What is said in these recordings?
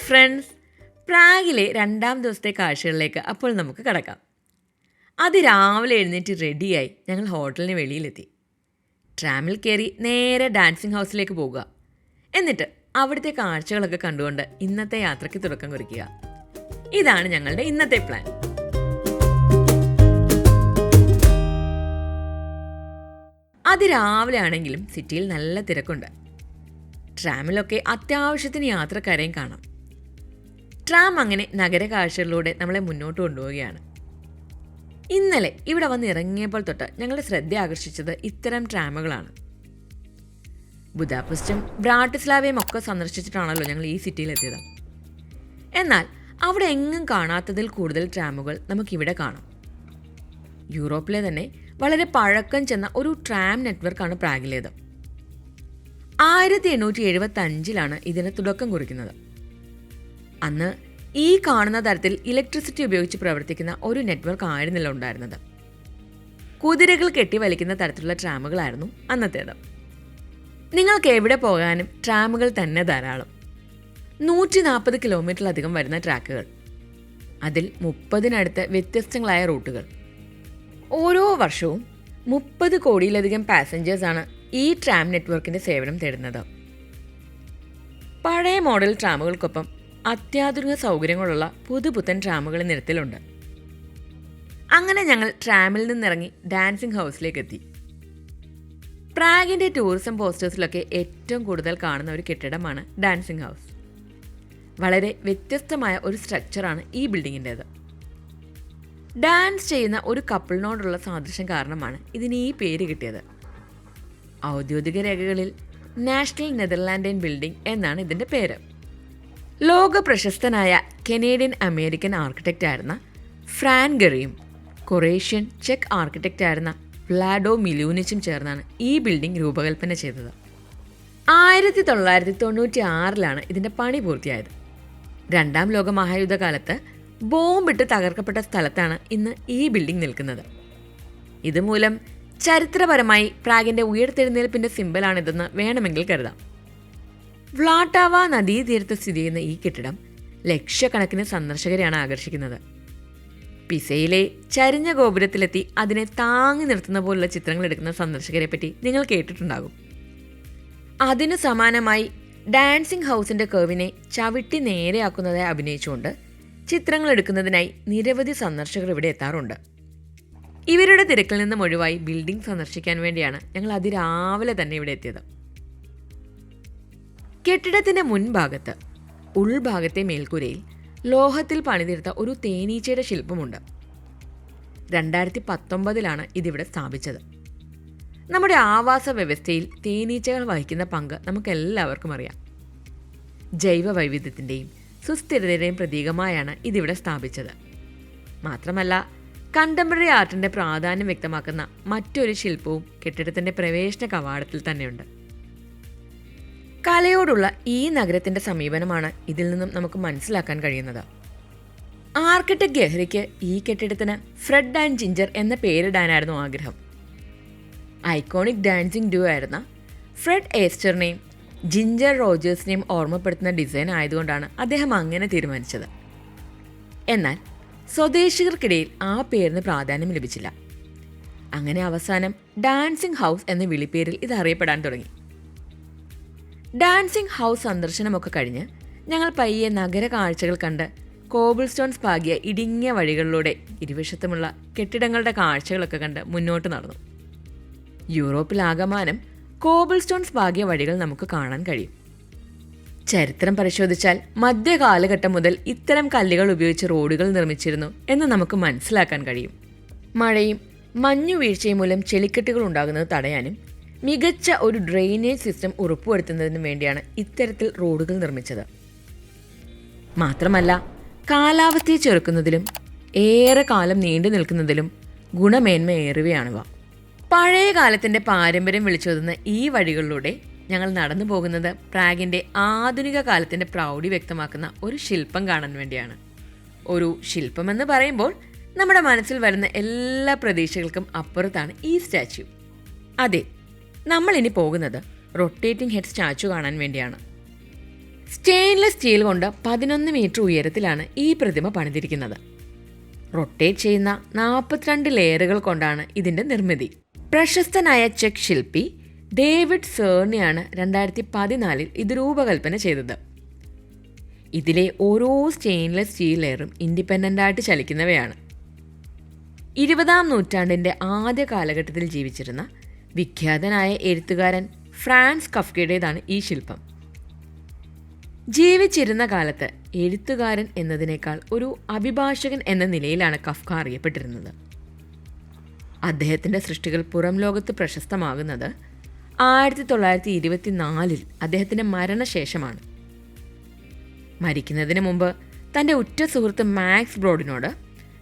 Friends, പ്രാഗിലെ 2ാം ദിവസത്തെ കാഴ്ചകളിലേക്ക് അപ്പോൾ നമുക്ക് കടക്കാം. അതിരാവിലെ എഴുന്നേറ്റ് റെഡിയായി ഞങ്ങൾ ഹോട്ടലിന് വെളിയിലെത്തി. ട്രാമിൽ കയറി നേരെ ഡാൻസിങ് ഹൗസിലേക്ക് പോകുക. എന്നിട്ട് അവിടുത്തെ കാഴ്ചകളൊക്കെ കണ്ടുകൊണ്ട് ഇന്നത്തെ യാത്രയ്ക്ക് തുടക്കം കുറിക്കുക. ഇതാണ് ഞങ്ങളുടെ ഇന്നത്തെ പ്ലാൻ. അതിരാവിലെ ആണെങ്കിലും സിറ്റിയിൽ നല്ല തിരക്കുണ്ട്. ട്രാമിലൊക്കെ അത്യാവശ്യത്തിന് യാത്രക്കാരെയും കാണാം. ട്രാം അങ്ങനെ നഗര കാഴ്ചകളിലൂടെ നമ്മളെ മുന്നോട്ട് കൊണ്ടുപോവുകയാണ്. ഇന്നലെ ഇവിടെ വന്ന് ഇറങ്ങിയപ്പോൾ തൊട്ട് ഞങ്ങളുടെ ശ്രദ്ധ ആകർഷിച്ചത് ഇത്തരം ട്രാമുകളാണ്. ബുദാപെസ്റ്റും ബ്രാട്ടിസ്ലാവയും ഒക്കെ സന്ദർശിച്ചിട്ടാണല്ലോ ഞങ്ങൾ ഈ സിറ്റിയിലെത്തിയത്. എന്നാൽ അവിടെ എങ്ങും കാണാത്തതിൽ കൂടുതൽ ട്രാമുകൾ നമുക്കിവിടെ കാണാം. യൂറോപ്പിലെ തന്നെ വളരെ പഴക്കം ചെന്ന ഒരു ട്രാം നെറ്റ്വർക്കാണ് പ്രാഗിലേത്. 1875 ഇതിന് തുടക്കം കുറിക്കുന്നത്. അന്ന് ഈ കാണുന്ന തരത്തിൽ ഇലക്ട്രിസിറ്റി ഉപയോഗിച്ച് പ്രവർത്തിക്കുന്ന ഒരു നെറ്റ്വർക്ക് ആയിരുന്നില്ല ഉണ്ടായിരുന്നത്. കുതിരകൾ കെട്ടി വലിക്കുന്ന തരത്തിലുള്ള ട്രാമുകളായിരുന്നു അന്നത്തേത്. നിങ്ങൾക്ക് എവിടെ പോകാനും ട്രാമുകൾ തന്നെ ധാരാളം. 140 കിലോമീറ്ററിലധികം വരുന്ന ട്രാക്കുകൾ, അതിൽ 30-നടുത്ത് വ്യത്യസ്തങ്ങളായ റൂട്ടുകൾ. ഓരോ വർഷവും 30 കോടിയിലധികം പാസഞ്ചേഴ്സാണ് ഈ ട്രാം നെറ്റ്വർക്കിൻ്റെ സേവനം തേടുന്നത്. പഴയ മോഡൽ ട്രാമുകൾക്കൊപ്പം അത്യാധുനിക സൗകര്യങ്ങളുള്ള പുതുപുത്തൻ ട്രാമുകൾ നിരത്തിലുണ്ട്. അങ്ങനെ ഞങ്ങൾ ട്രാമിൽ നിന്നിറങ്ങി ഡാൻസിങ് ഹൗസിലേക്ക് എത്തി. പ്രാഗിൻ്റെ ടൂറിസം പോസ്റ്റേഴ്സിലൊക്കെ ഏറ്റവും കൂടുതൽ കാണുന്ന ഒരു കെട്ടിടമാണ് ഡാൻസിങ് ഹൗസ്. വളരെ വ്യത്യസ്തമായ ഒരു സ്ട്രക്ചറാണ് ഈ ബിൽഡിങ്ങിൻ്റേത്. ഡാൻസ് ചെയ്യുന്ന ഒരു കപ്പിളിനോടുള്ള സാദൃശ്യം കാരണമാണ് ഇതിന് ഈ പേര് കിട്ടിയത്. ഔദ്യോഗിക രേഖകളിൽ നാഷണൽ നെതർലാൻഡൈൻ ബിൽഡിംഗ് എന്നാണ് ഇതിൻ്റെ പേര്. ലോക പ്രശസ്തനായ കനേഡിയൻ അമേരിക്കൻ ആർക്കിടെക്റ്റ് ആയിരുന്ന ഫ്രാങ്ക് ഗെറിയും കൊറേഷ്യൻ ചെക്ക് ആർക്കിടെക്റ്റ് ആയിരുന്ന വ്ലാഡോ മിലൂനിച്ചും ചേർന്നാണ് ഈ ബിൽഡിംഗ് രൂപകൽപ്പന ചെയ്തത്. 1996 ഇതിൻ്റെ പണി പൂർത്തിയായത്. 2ാം ലോക മഹായുദ്ധകാലത്ത് ബോംബിട്ട് തകർക്കപ്പെട്ട സ്ഥലത്താണ് ഇന്ന് ഈ ബിൽഡിംഗ് നിൽക്കുന്നത്. ഇതുമൂലം ചരിത്രപരമായി പ്രാഗിൻ്റെ ഉയർത്തെഴുന്നേൽപ്പിൻ്റെ സിംബലാണിതെന്ന് വേണമെങ്കിൽ കരുതാം. വ്ലാട്ടാവ നദീതീരത്ത് സ്ഥിതി ചെയ്യുന്ന ഈ കെട്ടിടം ലക്ഷക്കണക്കിന് സന്ദർശകരെയാണ് ആകർഷിക്കുന്നത്. പിസയിലെ ചരിഞ്ഞ ഗോപുരത്തിലെത്തി അതിനെ താങ്ങി നിർത്തുന്ന പോലുള്ള ചിത്രങ്ങൾ എടുക്കുന്ന സന്ദർശകരെ പറ്റി നിങ്ങൾ കേട്ടിട്ടുണ്ടാകും. അതിനു സമാനമായി ഡാൻസിങ് ഹൗസിൻ്റെ കർവിനെ ചവിട്ടി നേരെയാക്കുന്നതായി അഭിനയിച്ചുകൊണ്ട് ചിത്രങ്ങൾ എടുക്കുന്നതിനായി നിരവധി സന്ദർശകർ ഇവിടെ എത്താറുണ്ട്. ഇവരുടെ തിരക്കിൽ നിന്നും ഒഴിവായി ബിൽഡിംഗ് സന്ദർശിക്കാൻ വേണ്ടിയാണ് ഞങ്ങൾ അതിരാവിലെ തന്നെ ഇവിടെ എത്തിയത്. കെട്ടിടത്തിൻ്റെ മുൻഭാഗത്ത് ഉൾഭാഗത്തെ മേൽക്കൂരയിൽ ലോഹത്തിൽ പണിതീർത്ത ഒരു തേനീച്ചയുടെ ശില്പമുണ്ട്. 2019 ഇതിവിടെ സ്ഥാപിച്ചത്. നമ്മുടെ ആവാസ വ്യവസ്ഥയിൽ തേനീച്ചകൾ വഹിക്കുന്ന പങ്ക് നമുക്കെല്ലാവർക്കും അറിയാം. ജൈവ വൈവിധ്യത്തിൻ്റെയും സുസ്ഥിരതയുടെയും പ്രതീകമായാണ് ഇതിവിടെ സ്ഥാപിച്ചത്. മാത്രമല്ല, കണ്ടംപററി ആർട്ടിൻ്റെ പ്രാധാന്യം വ്യക്തമാക്കുന്ന മറ്റൊരു ശില്പവും കെട്ടിടത്തിൻ്റെ പ്രവേശന കവാടത്തിൽ തന്നെയുണ്ട്. കലയോടുള്ള ഈ നഗരത്തിൻ്റെ സമീപനമാണ് ഇതിൽ നിന്നും നമുക്ക് മനസ്സിലാക്കാൻ കഴിയുന്നത്. ആർക്കിടെക്ട് ഗെഹ്രിക്ക് ഈ കെട്ടിടത്തിന് ഫ്രെഡ് ആൻഡ് ജിഞ്ചർ എന്ന പേരിടാനായിരുന്നു ആഗ്രഹം. ഐക്കോണിക് ഡാൻസിങ് ഡ്യൂ ആയിരുന്ന ഫ്രെഡ് ഏസ്റ്ററിനെയും ജിഞ്ചർ റോജേഴ്സിനെയും ഓർമ്മപ്പെടുത്തുന്ന ഡിസൈൻ ആയതുകൊണ്ടാണ് അദ്ദേഹം അങ്ങനെ തീരുമാനിച്ചത്. എന്നാൽ സ്വദേശികർക്കിടയിൽ ആ പേരിന് പ്രാധാന്യം ലഭിച്ചില്ല. അങ്ങനെ അവസാനം ഡാൻസിങ് ഹൗസ് എന്ന വിളിപ്പേരിൽ ഇത് അറിയപ്പെടാൻ തുടങ്ങി. ഡാൻസിങ് ഹൗസ് സന്ദർശനമൊക്കെ കഴിഞ്ഞ് ഞങ്ങൾ പയ്യെ നഗര കാഴ്ചകൾ കണ്ട് കോബിൾ സ്റ്റോൺസ് പാകിയ ഇടുങ്ങിയ വഴികളിലൂടെ ഇരുവശത്തുമുള്ള കെട്ടിടങ്ങളുടെ കാഴ്ചകളൊക്കെ കണ്ട് മുന്നോട്ട് നടന്നു. യൂറോപ്പിലാകമാനം കോബിൾ സ്റ്റോൺസ് പാകിയ വഴികൾ നമുക്ക് കാണാൻ കഴിയും. ചരിത്രം പരിശോധിച്ചാൽ മധ്യകാലഘട്ടം മുതൽ ഇത്തരം കല്ലുകൾ ഉപയോഗിച്ച് റോഡുകൾ നിർമ്മിച്ചിരുന്നു എന്ന് നമുക്ക് മനസ്സിലാക്കാൻ കഴിയും. മഴയും മഞ്ഞുവീഴ്ചയും മൂലം ചെളിക്കെട്ടുകൾ ഉണ്ടാകുന്നത് തടയാനും മികച്ച ഒരു ഡ്രെയിനേജ് സിസ്റ്റം ഉറപ്പുവരുത്തുന്നതിനും വേണ്ടിയാണ് ഇത്തരത്തിൽ റോഡുകൾ നിർമ്മിച്ചത്. മാത്രമല്ല, കാലാവസ്ഥയെ ചെറുക്കുന്നതിലും ഏറെ കാലം നീണ്ടു നിൽക്കുന്നതിലും ഗുണമേന്മയേറിയവയാണിവ. പഴയ കാലത്തിൻ്റെ പാരമ്പര്യം വിളിച്ചോതുന്ന ഈ വഴികളിലൂടെ ഞങ്ങൾ നടന്നു പോകുന്നത് പ്രാഗിൻ്റെ ആധുനിക കാലത്തിൻ്റെ പ്രൗഢി വ്യക്തമാക്കുന്ന ഒരു ശില്പം കാണാൻ വേണ്ടിയാണ്. ഒരു ശില്പമെന്ന് പറയുമ്പോൾ നമ്മുടെ മനസ്സിൽ വരുന്ന എല്ലാ പ്രതീക്ഷകൾക്കും അപ്പുറത്താണ് ഈ സ്റ്റാച്യു. അതെ, നമ്മളിനി പോകുന്നത് റൊട്ടേറ്റിംഗ് ഹെഡ് സ്റ്റാച്യു കാണാൻ വേണ്ടിയാണ്. സ്റ്റെയിൻലെസ് സ്റ്റീൽ കൊണ്ട് 11 മീറ്റർ ഉയരത്തിലാണ് ഈ പ്രതിമ പണിതിരിക്കുന്നത്. റൊട്ടേറ്റ് ചെയ്യുന്ന 42 ലെയറുകൾ കൊണ്ടാണ് ഇതിൻ്റെ നിർമ്മിതി. പ്രശസ്തനായ ചെക്ക് ശില്പി ഡേവിഡ് സേർണിയാണ് 2014 ഇത് രൂപകൽപ്പന ചെയ്തത്. ഇതിലെ ഓരോ സ്റ്റെയിൻലെസ് സ്റ്റീൽ ലെയറും ഇൻഡിപെൻഡൻ്റായിട്ട് ചലിക്കുന്നവയാണ്. 20-ാം നൂറ്റാണ്ടിൻ്റെ ആദ്യ കാലഘട്ടത്തിൽ ജീവിച്ചിരുന്ന വിഖ്യാതനായ എഴുത്തുകാരൻ ഫ്രാൻസ് കഫ്കയുടേതാണ് ഈ ശില്പം. ജീവിച്ചിരുന്ന കാലത്ത് എഴുത്തുകാരൻ എന്നതിനേക്കാൾ ഒരു അഭിഭാഷകൻ എന്ന നിലയിലാണ് കഫ്ക അറിയപ്പെട്ടിരുന്നത്. അദ്ദേഹത്തിൻ്റെ സൃഷ്ടികൾ പുറം ലോകത്ത് പ്രശസ്തമാകുന്നത് 1924 അദ്ദേഹത്തിൻ്റെ മരണശേഷമാണ്. മരിക്കുന്നതിന് മുമ്പ് തൻ്റെ ഉറ്റ സുഹൃത്ത് മാക്സ് ബ്രോഡിനോട്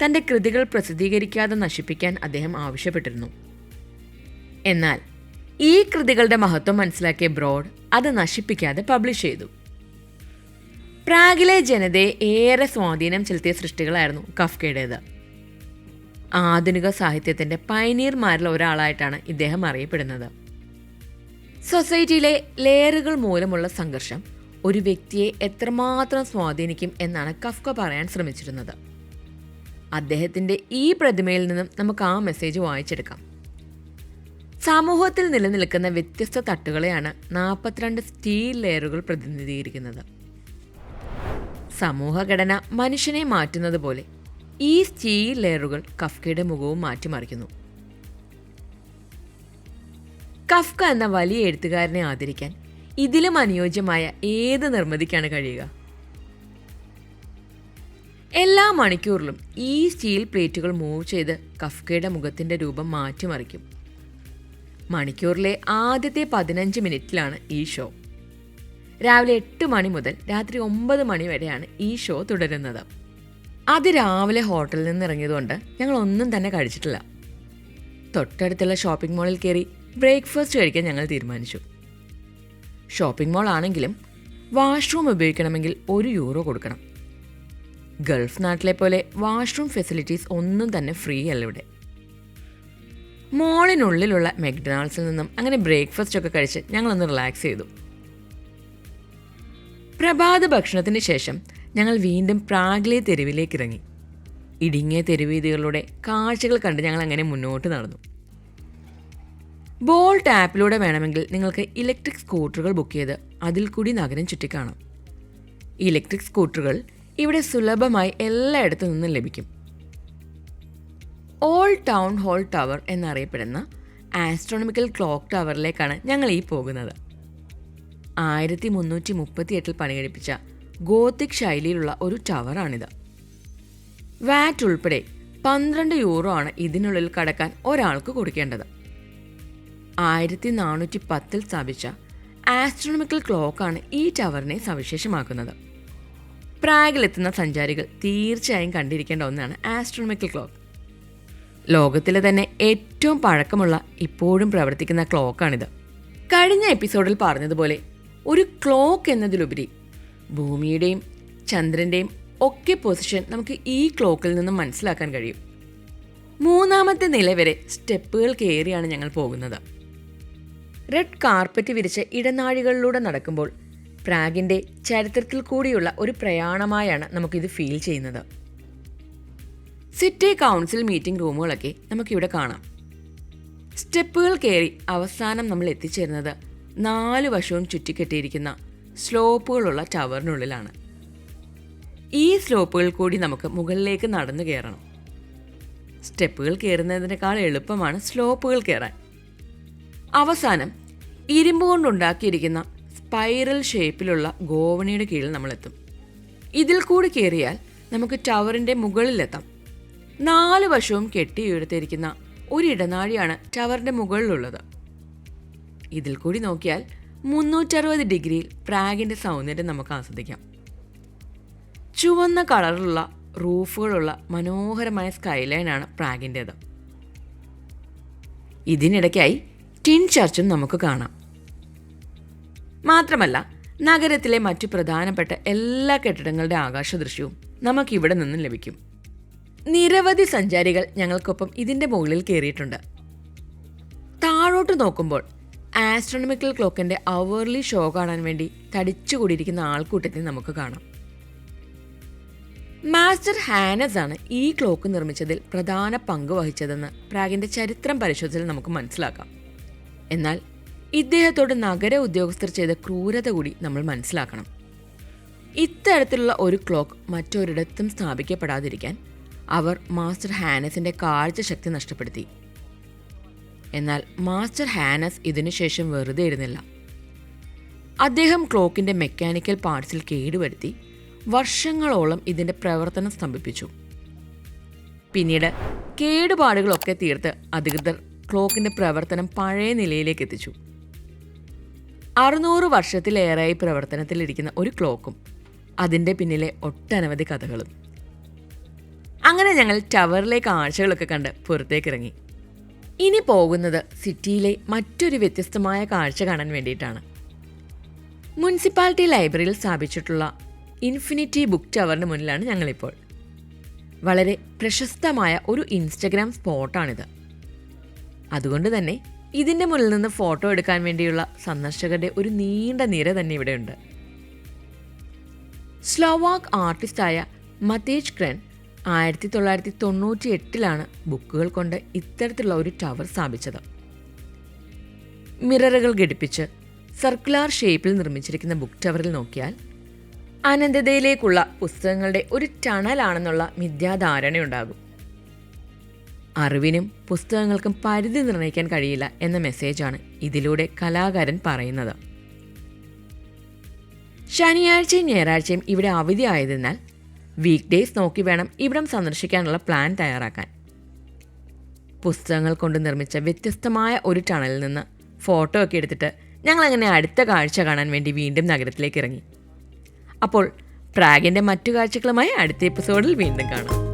തൻ്റെ കൃതികൾ പ്രസിദ്ധീകരിക്കാതെ നശിപ്പിക്കാൻ അദ്ദേഹം ആവശ്യപ്പെട്ടിരുന്നു. എന്നാൽ ഈ കൃതികളുടെ മഹത്വം മനസ്സിലാക്കിയ ബ്രോഡ് അത് നശിപ്പിക്കാതെ പബ്ലിഷ് ചെയ്തു. പ്രാഗിലെ ജനതയെ ഏറെ സ്വാധീനം ചെലുത്തിയ സൃഷ്ടികളായിരുന്നു കഫ്കയുടേത്. ആധുനിക സാഹിത്യത്തിൻ്റെ പയനീർമാരിൽ ഒരാളായിട്ടാണ് ഇദ്ദേഹം അറിയപ്പെടുന്നത്. സൊസൈറ്റിയിലെ ലെയറുകൾ മൂലമുള്ള സംഘർഷം ഒരു വ്യക്തിയെ എത്രമാത്രം സ്വാധീനിക്കും എന്നാണ് കഫ്ക പറയാൻ ശ്രമിച്ചിരുന്നത്. അദ്ദേഹത്തിൻ്റെ ഈ പ്രതിമയിൽ നിന്നും നമുക്ക് ആ മെസ്സേജ് വായിച്ചെടുക്കാം. സമൂഹത്തിൽ നിലനിൽക്കുന്ന വ്യത്യസ്ത തട്ടുകളെയാണ് 42 സ്റ്റീൽ ലെയറുകൾ പ്രതിനിധീകരിക്കുന്നത്. സമൂഹഘടന മനുഷ്യനെ മാറ്റുന്നത് പോലെ ഈ സ്റ്റീൽ ലെയറുകൾ കഫ്കയുടെ മുഖവും മാറ്റിമറിക്കുന്നു. കഫ്ക എന്ന വലിയ എഴുത്തുകാരനെ ആദരിക്കാൻ ഇതിലും അനുയോജ്യമായ ഏത് നിർമ്മിതിക്കാണ് കഴിയുക? എല്ലാ മണിക്കൂറിലും ഈ സ്റ്റീൽ പ്ലേറ്റുകൾ മൂവ് ചെയ്ത് കഫ്കയുടെ മുഖത്തിൻ്റെ രൂപം മാറ്റിമറിക്കും. മണിക്കൂറിലെ ആദ്യത്തെ 15 മിനിറ്റിലാണ് ഈ ഷോ. രാവിലെ 8 മണി മുതൽ രാത്രി 9 മണി വരെയാണ് ഈ ഷോ തുടരുന്നത്. അതിരാവിലെ ഹോട്ടലിൽ നിന്ന് ഇറങ്ങിയതുകൊണ്ട് ഞങ്ങൾ ഒന്നും തന്നെ കഴിച്ചിട്ടില്ല. തൊട്ടടുത്തുള്ള ഷോപ്പിംഗ് മാളിൽ കയറി ബ്രേക്ക്ഫാസ്റ്റ് കഴിക്കാൻ ഞങ്ങൾ തീരുമാനിച്ചു. ഷോപ്പിംഗ് മാൾ ആണെങ്കിലും വാഷ്റൂം ഉപയോഗിക്കണമെങ്കിൽ €1 കൊടുക്കണം. ഗൾഫ് നാട്ടിലെ പോലെ വാഷ്റൂം ഫെസിലിറ്റീസ് ഒന്നും തന്നെ ഫ്രീ അല്ല ഇവിടെ. മോളിനുള്ളിലുള്ള മെക്ഡൊണാൾഡ്സിൽ നിന്നും അങ്ങനെ ബ്രേക്ക്ഫാസ്റ്റ് ഒക്കെ കഴിച്ച് ഞങ്ങളൊന്ന് റിലാക്സ് ചെയ്തു. പ്രഭാത ഭക്ഷണത്തിന് ശേഷം ഞങ്ങൾ വീണ്ടും പ്രാഗിലെ തെരുവിലേക്ക് ഇറങ്ങി. ഇടുങ്ങിയ തെരുവീതികളിലൂടെ കാഴ്ചകൾ കണ്ട് ഞങ്ങൾ അങ്ങനെ മുന്നോട്ട് നടന്നു. ബോൾട്ട് ആപ്പിലൂടെ വേണമെങ്കിൽ നിങ്ങൾക്ക് ഇലക്ട്രിക് സ്കൂട്ടറുകൾ ബുക്ക് ചെയ്ത് അതിൽ കൂടി നഗരം ചുറ്റിക്കാണാം. ഇലക്ട്രിക് സ്കൂട്ടറുകൾ ഇവിടെ സുലഭമായി എല്ലായിടത്തു നിന്നും ലഭിക്കും. ഓൾഡ് ടൗൺ ഹാൾ ടവർ എന്നറിയപ്പെടുന്ന ആസ്ട്രോണമിക്കൽ ക്ലോക്ക് ടവറിലേക്കാണ് ഞങ്ങൾ ഈ പോകുന്നത്. 1338 പണികഴിപ്പിച്ച ഗോത്തിക് ശൈലിയിലുള്ള ഒരു ടവറാണിത്. വാറ്റ് ഉൾപ്പെടെ €12 ആണ് ഇതിനുള്ളിൽ കടക്കാൻ ഒരാൾക്ക് കൊടുക്കേണ്ടത്. 1410 സ്ഥാപിച്ച ആസ്ട്രോണമിക്കൽ ക്ലോക്കാണ് ഈ ടവറിനെ സവിശേഷമാക്കുന്നത്. പ്രാഗിലെത്തുന്ന സഞ്ചാരികൾ തീർച്ചയായും കണ്ടിരിക്കേണ്ട ഒന്നാണ് ആസ്ട്രോണമിക്കൽ ക്ലോക്ക്. ലോകത്തിലെ തന്നെ ഏറ്റവും പഴക്കമുള്ള ഇപ്പോഴും പ്രവർത്തിക്കുന്ന ക്ലോക്കാണിത്. കഴിഞ്ഞ എപ്പിസോഡിൽ പറഞ്ഞതുപോലെ ഒരു ക്ലോക്ക് എന്നതിലുപരി ഭൂമിയുടെയും ചന്ദ്രൻ്റെയും ഒക്കെ പൊസിഷൻ നമുക്ക് ഈ ക്ലോക്കിൽ നിന്നും മനസ്സിലാക്കാൻ കഴിയും. 3ാമത്തെ നില വരെ സ്റ്റെപ്പുകൾ കയറിയാണ് ഞങ്ങൾ പോകുന്നത്. റെഡ് കാർപ്പറ്റ് വിരിച്ച ഇടനാഴികളിലൂടെ നടക്കുമ്പോൾ പ്രാഗിൻ്റെ ചരിത്രത്തിൽ കൂടിയുള്ള ഒരു പ്രയാണമായാണ് നമുക്കിത് ഫീൽ ചെയ്യുന്നത്. സിറ്റി കൗൺസിൽ മീറ്റിംഗ് റൂമുകളൊക്കെ നമുക്കിവിടെ കാണാം. സ്റ്റെപ്പുകൾ കയറി അവസാനം നമ്മൾ എത്തിച്ചേരുന്നത് 4 വശവും ചുറ്റിക്കെട്ടിയിരിക്കുന്ന സ്ലോപ്പുകളുള്ള ടവറിനുള്ളിലാണ്. ഈ സ്ലോപ്പുകൾ കൂടി നമുക്ക് മുകളിലേക്ക് നടന്നു കയറണം. സ്റ്റെപ്പുകൾ കയറുന്നതിനേക്കാൾ എളുപ്പമാണ് സ്ലോപ്പുകൾ കയറാൻ. അവസാനം ഇരുമ്പ് കൊണ്ടുണ്ടാക്കിയിരിക്കുന്ന സ്പൈറൽ ഷേപ്പിലുള്ള ഗോവണിയുടെ കീഴിൽ നമ്മളെത്തും. ഇതിൽ കൂടി കയറിയാൽ നമുക്ക് ടവറിൻ്റെ മുകളിലെത്താം. 4 വശവും കെട്ടിയുയർത്തിയിരിക്കുന്ന ഒരു ഇടനാഴിയാണ് ടവറിൻ്റെ മുകളിലുള്ളത്. ഇതിൽ കൂടി നോക്കിയാൽ 360 ഡിഗ്രിയിൽ പ്രാഗിൻ്റെ സൗന്ദര്യം നമുക്ക് ആസ്വദിക്കാം. ചുവന്ന കളറിലുള്ള റൂഫുകളുള്ള മനോഹരമായ സ്കൈലൈനാണ് പ്രാഗിൻ്റേത്. ഇതിനിടയ്ക്കായി ടിൻ ചർച്ചും നമുക്ക് കാണാം. മാത്രമല്ല നഗരത്തിലെ മറ്റു പ്രധാനപ്പെട്ട എല്ലാ കെട്ടിടങ്ങളുടെ ആകാശദൃശ്യവും നമുക്കിവിടെ നിന്നും ലഭിക്കും. നിരവധി സഞ്ചാരികൾ ഞങ്ങൾക്കൊപ്പം ഇതിൻ്റെ മുകളിൽ കയറിയിട്ടുണ്ട്. താഴോട്ട് നോക്കുമ്പോൾ ആസ്ട്രോണമിക്കൽ ക്ലോക്കിൻ്റെ അവർലി ഷോ കാണാൻ വേണ്ടി തടിച്ചുകൂടിയിരിക്കുന്ന ആൾക്കൂട്ടത്തെ നമുക്ക് കാണാം. മാസ്റ്റർ ഹാനസ് ആണ് ഈ ക്ലോക്ക് നിർമ്മിച്ചതിൽ പ്രധാന പങ്ക് വഹിച്ചതെന്ന് പ്രാഗിൻ്റെ ചരിത്രം പരിശോധിച്ചാൽ നമുക്ക് മനസ്സിലാക്കാം. എന്നാൽ ഇദ്ദേഹത്തോട് നഗര ഉദ്യോഗസ്ഥർ ചെയ്ത ക്രൂരത കൂടി നമ്മൾ മനസ്സിലാക്കണം. ഇത്തരത്തിലുള്ള ഒരു ക്ലോക്ക് മറ്റൊരിടത്തും സ്ഥാപിക്കപ്പെടാതിരിക്കാൻ അവർ മാസ്റ്റർ ഹാനസിൻ്റെ കാഴ്ചശക്തി നഷ്ടപ്പെടുത്തി. എന്നാൽ മാസ്റ്റർ ഹാനസ് ഇതിനുശേഷം വെറുതെ ഇരുന്നില്ല. അദ്ദേഹം ക്ലോക്കിൻ്റെ മെക്കാനിക്കൽ പാർട്സിൽ കേടുവരുത്തി വർഷങ്ങളോളം ഇതിൻ്റെ പ്രവർത്തനം സ്തംഭിപ്പിച്ചു. പിന്നീട് കേടുപാടുകളൊക്കെ തീർത്ത് അധികൃതർ ക്ലോക്കിൻ്റെ പ്രവർത്തനം പഴയ നിലയിലേക്ക് എത്തിച്ചു. 600 വർഷത്തിലേറെയായി പ്രവർത്തനത്തിലിരിക്കുന്ന ഒരു ക്ലോക്കും അതിൻ്റെ പിന്നിലെ ഒട്ടനവധി കഥകളും. അങ്ങനെ ഞങ്ങൾ ടവറിലെ കാഴ്ചകളൊക്കെ കണ്ട് പുറത്തേക്കിറങ്ങി. ഇനി പോകുന്നത് സിറ്റിയിലെ മറ്റൊരു വ്യത്യസ്തമായ കാഴ്ച കാണാൻ വേണ്ടിയിട്ടാണ്. മുനിസിപ്പാലിറ്റി ലൈബ്രറിയിൽ സ്ഥാപിച്ചിട്ടുള്ള ഇൻഫിനിറ്റി ബുക്ക് ടവറിന് മുന്നിലാണ് ഞങ്ങളിപ്പോൾ. വളരെ പ്രശസ്തമായ ഒരു ഇൻസ്റ്റഗ്രാം സ്പോട്ടാണിത്. അതുകൊണ്ട് തന്നെ ഇതിൻ്റെ മുന്നിൽ നിന്ന് ഫോട്ടോ എടുക്കാൻ വേണ്ടിയുള്ള സന്ദർശകരുടെ ഒരു നീണ്ട നിര തന്നെ ഇവിടെയുണ്ട്. സ്ലോവാക്ക് ആർട്ടിസ്റ്റായ മതേജ് ക്രെൻ 1998 ബുക്കുകൾ കൊണ്ട് ഇത്തരത്തിലുള്ള ഒരു ടവർ സ്ഥാപിച്ചത്. മിററുകൾ ഘടിപ്പിച്ച് സർക്കുലാർ ഷേപ്പിൽ നിർമ്മിച്ചിരിക്കുന്ന ബുക്ക് ടവറിൽ നോക്കിയാൽ അനന്തതയിലേക്കുള്ള പുസ്തകങ്ങളുടെ ഒരു ടണലാണെന്നുള്ള മിഥ്യാധാരണയുണ്ടാകും. അറിവിനും പുസ്തകങ്ങൾക്കും പരിധി നിർണ്ണയിക്കാൻ കഴിയില്ല എന്ന മെസ്സേജാണ് ഇതിലൂടെ കലാകാരൻ പറയുന്നത്. ശനിയാഴ്ചയും ഞായറാഴ്ചയും ഇവിടെ അവധി ആയതിനാൽ വീക്ക് ഡേയ്സ് നോക്കി വേണം ഇവിടം സന്ദർശിക്കാനുള്ള പ്ലാൻ തയ്യാറാക്കാൻ. പുസ്തകങ്ങൾ കൊണ്ട് നിർമ്മിച്ച വ്യത്യസ്തമായ ഒരു ടണലിൽ നിന്ന് ഫോട്ടോ ഒക്കെ എടുത്തിട്ട് ഞങ്ങളങ്ങനെ അടുത്ത കാഴ്ച കാണാൻ വേണ്ടി വീണ്ടും നഗരത്തിലേക്ക് ഇറങ്ങി. അപ്പോൾ പ്രാഗിൻ്റെ മറ്റു കാഴ്ചകളുമായി അടുത്ത എപ്പിസോഡിൽ വീണ്ടും കാണാം.